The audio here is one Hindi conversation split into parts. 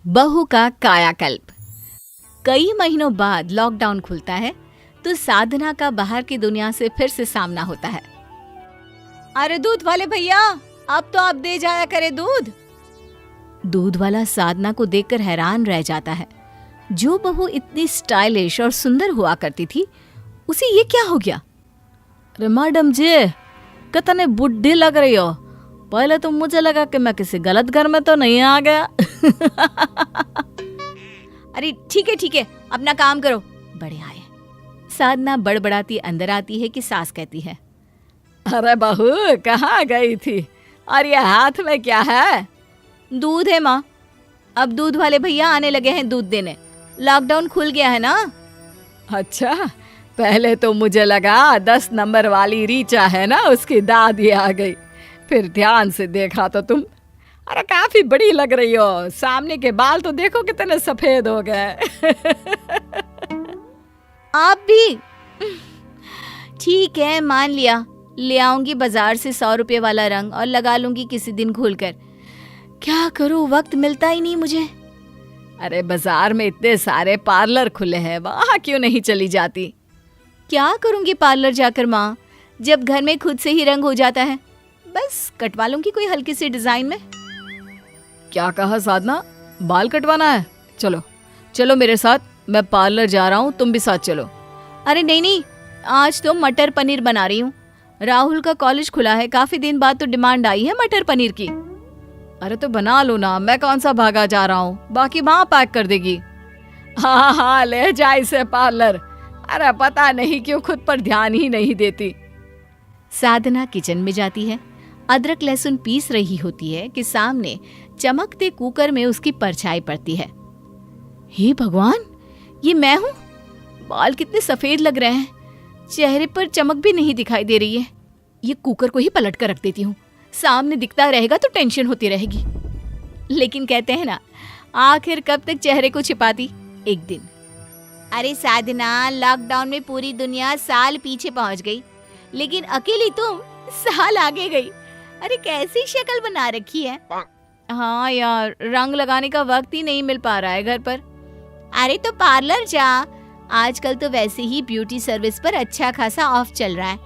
बहू का कायाकल्प। कई महीनों बाद लॉकडाउन खुलता है तो साधना का बाहर की दुनिया से फिर से सामना होता है। अरे दूध वाले भैया, अब तो आप दे जाया करे दूध। दूध वाला साधना को देखकर हैरान रह जाता है। जो बहू इतनी स्टाइलिश और सुंदर हुआ करती थी, उसे ये क्या हो गया? अरे मैडम जी, कितने बुढ़ी लग रही हो। पहले तो मुझे लगा कि मैं किसी गलत घर में तो नहीं आ गया। अरे ठीक है, अपना काम करो, बड़े आए। साधना बड़बड़ाती अंदर आती है कि सास कहती है, अरे बहू कहाँ गई थी, और ये हाथ में क्या है? दूध है माँ। अब दूध वाले भैया आने लगे हैं दूध देने। लॉकडाउन खुल गया है ना। अच्छा, पहले तो मुझे लगा 10 नंबर वाली रीचा है ना, उसकी दादी आ गई। फिर ध्यान से देखा तो तुम, अरे काफी बड़ी लग रही हो। सामने के बाल तो देखो कितने सफेद हो गए। आप भी? ठीक है, मान लिया। ले आऊंगी बाजार से 100 रुपए वाला रंग और लगा लूंगी किसी दिन खोलकर। क्या करूं, वक्त मिलता ही नहीं मुझे। अरे बाजार में इतने सारे पार्लर खुले हैं, वहां क्यों नहीं चली जाती? क्या करूंगी पार्लर जाकर माँ, जब घर में खुद से ही रंग हो जाता है। बस कटवा लूंगी कोई हल्की सी डिजाइन में। क्या कहा साधना, बाल कटवाना है? चलो चलो मेरे साथ, मैं पार्लर जा रहा हूँ, तुम भी साथ चलो। अरे नहीं, आज तो मटर पनीर बना रही हूँ। राहुल का कॉलेज खुला है, काफी दिन बाद तो डिमांड आई है मटर पनीर की। अरे तो बना लो ना, मैं कौन सा भागा जा रहा हूँ, बाकी माँ पैक कर देगी। हाँ, ले जा इसे पार्लर। अरे पता नहीं क्यों खुद पर ध्यान ही नहीं देती। साधना किचन में जाती है। अदरक लहसुन पीस रही होती है कि सामने चमकते कुकर में उसकी परछाई पड़ती है। हे भगवान, ये मैं हूँ? बाल कितने सफेद लग रहे हैं, चेहरे पर चमक भी नहीं दिखाई दे रही है। ये कुकर को ही पलट कर रख देती हूँ, सामने दिखता रहेगा तो टेंशन होती रहेगी। लेकिन कहते हैं ना, आखिर कब तक चेहरे को छिपाती, एक दिन। अरे साधना, लॉकडाउन में पूरी दुनिया साल पीछे पहुंच गई, लेकिन अकेली तुम साल आगे गई। अरे कैसी शक्ल बना रखी है। हाँ यार, रंग लगाने का वक्त ही नहीं मिल पा रहा है घर पर। अरे तो पार्लर जा, आजकल तो वैसे ही ब्यूटी सर्विस पर अच्छा खासा ऑफ चल रहा है,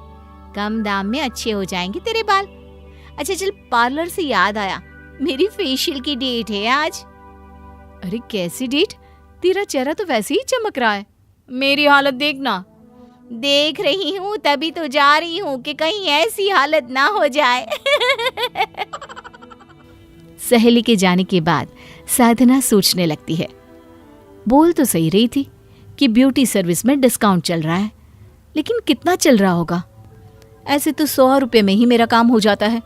कम दाम में अच्छे हो जाएंगे तेरे बाल। अच्छा चल, पार्लर से याद आया, मेरी फेशियल की डेट है आज। अरे कैसी डेट? तेरा चेहरा तो वैसे ही चमक रहा है, मेरी हालत देखना। देख रही हूँ, तभी तो जा रही हूँ कि कहीं ऐसी हालत ना हो जाए। सहेली के जाने के बाद साधना सोचने लगती है, बोल तो सही रही थी कि ब्यूटी सर्विस में डिस्काउंट चल रहा है, लेकिन कितना चल रहा होगा? ऐसे तो 100 रुपए में ही मेरा काम हो जाता है।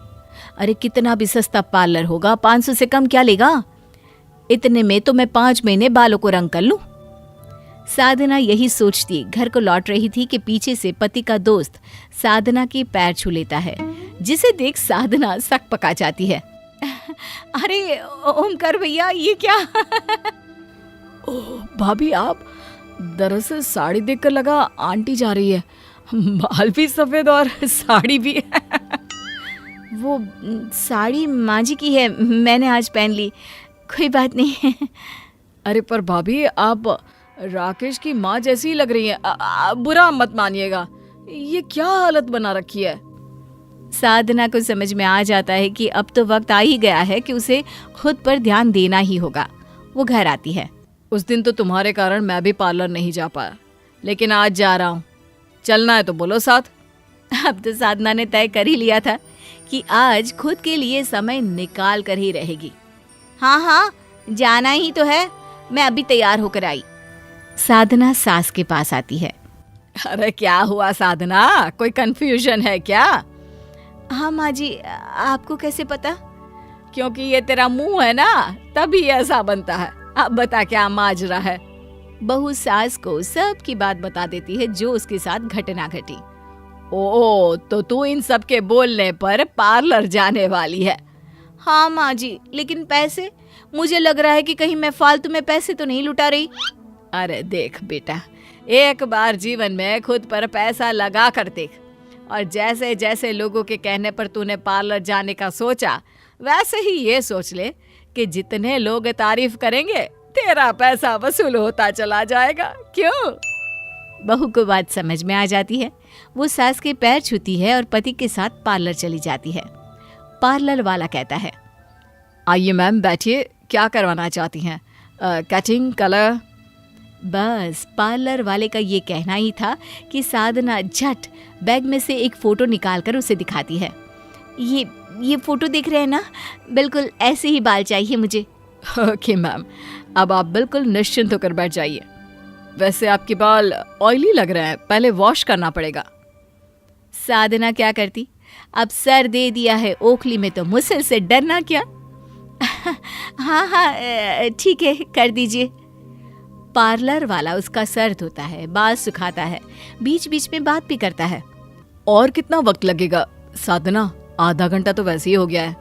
अरे कितना भी सस्ता पार्लर होगा, 500 से कम क्या लेगा? इतने में तो मैं 5 महीने बालों को रंग कर लूं। साधना यही सोचती घर को लौट रही थी कि पीछे से पति का दोस्त साधना के पैर छू लेता है, जिसे देख साधना सक पका जाती है। अरे ओमकार भैया, ये क्या? ओह भाभी, आप? दरअसल साड़ी देखकर लगा आंटी जा रही है, बाल भी सफेद और साड़ी भी। वो साड़ी माँ जी की है, मैंने आज पहन ली, कोई बात नहीं है। अरे पर भाभी, आप राकेश की माँ जैसी ही लग रही है, बुरा मत मानिएगा, ये क्या हालत बना रखी है। साधना को समझ में आ जाता है कि अब तो वक्त आ ही गया है कि उसे खुद पर ध्यान देना ही होगा। वो घर आती है। उस दिन तो तुम्हारे कारण मैं भी पार्लर नहीं जा पाया, लेकिन आज जा रहा हूँ, चलना है तो बोलो साथ। अब तो साधना ने तय कर ही लिया था कि आज खुद के लिए समय निकाल कर ही रहेगी। हाँ, जाना ही तो है, मैं अभी तैयार होकर आई। साधना सास के पास आती है। अरे क्या हुआ साधना, कोई कंफ्यूजन है क्या? हाँ माँ जी, आपको कैसे पता? क्योंकि ये तेरा मुंह है ना, तभी ऐसा बनता है। अब बता क्या माजरा है। बहू सास को सब की बात बता देती है जो उसके साथ घटना घटी। ओ, तो तू इन सब के बोलने पर पार्लर जाने वाली है? हाँ माँ जी, लेकिन पैसे, मुझे लग रहा है कि कहीं मैं फालतू में पैसे तो नहीं लुटा रही। अरे देख बेटा, एक बार जीवन में खुद पर पैसा लगा कर देख, और जैसे जैसे लोगों के कहने पर तूने पार्लर जाने का सोचा, वैसे ही ये सोच ले कि जितने लोग तारीफ करेंगे तेरा पैसा वसूल होता चला जाएगा। क्यों? बहू को बात समझ में आ जाती है। वो सास के पैर छूती है और पति के साथ पार्लर चली जाती है। पार्लर वाला कहता है, आइए मैम बैठिए, क्या करवाना चाहती हैं? Cutting, colour? बस पार्लर वाले का ये कहना ही था कि साधना झट बैग में से एक फ़ोटो निकालकर उसे दिखाती है। ये फ़ोटो देख रहे हैं ना, बिल्कुल ऐसे ही बाल चाहिए मुझे। ओके मैम, अब आप बिल्कुल निश्चिंत होकर बैठ जाइए। वैसे आपके बाल ऑयली लग रहे हैं, पहले वॉश करना पड़ेगा। साधना क्या करती, अब सर दे दिया है ओखली में तो मुसल से डरना क्या। हाँ ठीक है, कर दीजिए। पार्लर वाला उसका सर धोता है, बाल सुखाता है, बीच बीच में बात भी करता है। और कितना वक्त लगेगा साधना? आधा घंटा तो वैसे ही हो गया है।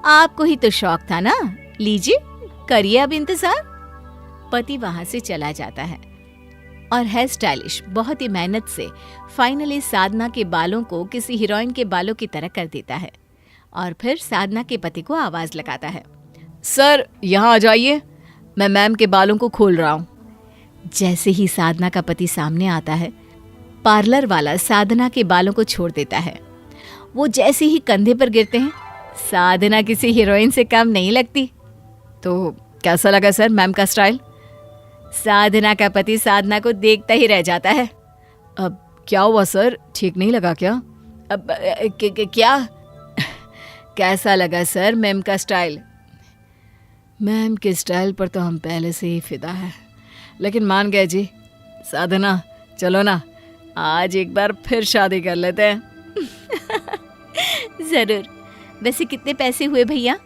आपको ही तो शौक था ना, लीजिए करिए अब इंतजार। पति वहां से चला जाता है और हेयर स्टाइलिश बहुत ही मेहनत से फाइनली साधना के बालों को किसी हीरोइन के बालों की तरह कर देता है और फिर साधना के पति को आवाज लगाता है, सर यहाँ आ जाइए, मैं मैम के बालों को खोल रहा हूँ। जैसे ही साधना का पति सामने आता है, पार्लर वाला साधना के बालों को छोड़ देता है। वो जैसे ही कंधे पर गिरते हैं, साधना किसी हीरोइन से कम नहीं लगती। तो कैसा लगा सर मैम का स्टाइल? साधना का पति साधना को देखता ही रह जाता है। अब क्या हुआ सर, ठीक नहीं लगा क्या? अब क्या कैसा लगा सर मैम का स्टाइल? मैम के स्टाइल पर तो हम पहले से ही फिदा है, लेकिन मान गए जी। साधना चलो ना, आज एक बार फिर शादी कर लेते हैं। जरूर। वैसे कितने पैसे हुए भैया?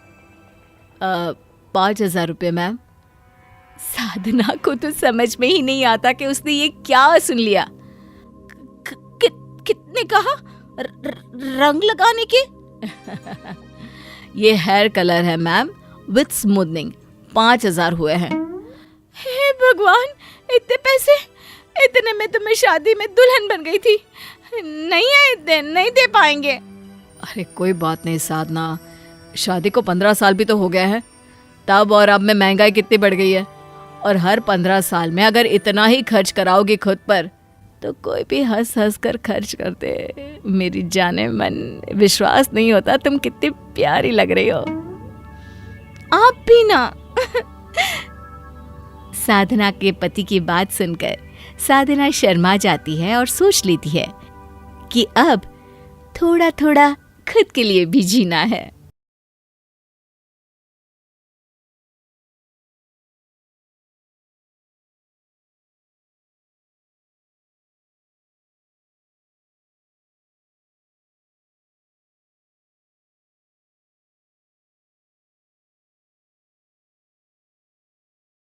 5,000 रुपये मैम। साधना को तो समझ में ही नहीं आता कि उसने ये क्या सुन लिया। कितने कहा? रंग लगाने के? ये हेयर कलर है मैम विथ स्मूथनिंग, 5,000 हुए हैं। हे भगवान, इतने पैसे! इतने में तो मैं शादी में दुल्हन बन गई थी। नहीं है इतने, नहीं दे पाएंगे। अरे कोई बात नहीं साधना, शादी को 15 साल भी तो हो गया है। तब और अब में महंगाई कितनी बढ़ गई है, और हर 15 साल में अगर इतना ही खर्च कराओगी खुद पर तो कोई भी हंस हंस कर खर्च करते। मेरी जाने मन, विश्वास नहीं होता तुम कितनी प्यारी लग रही हो। आप भी ना। साधना के पति की बात सुनकर साधना शर्मा जाती है और सोच लेती है कि अब थोड़ा थोड़ा खुद के लिए भी जीना है।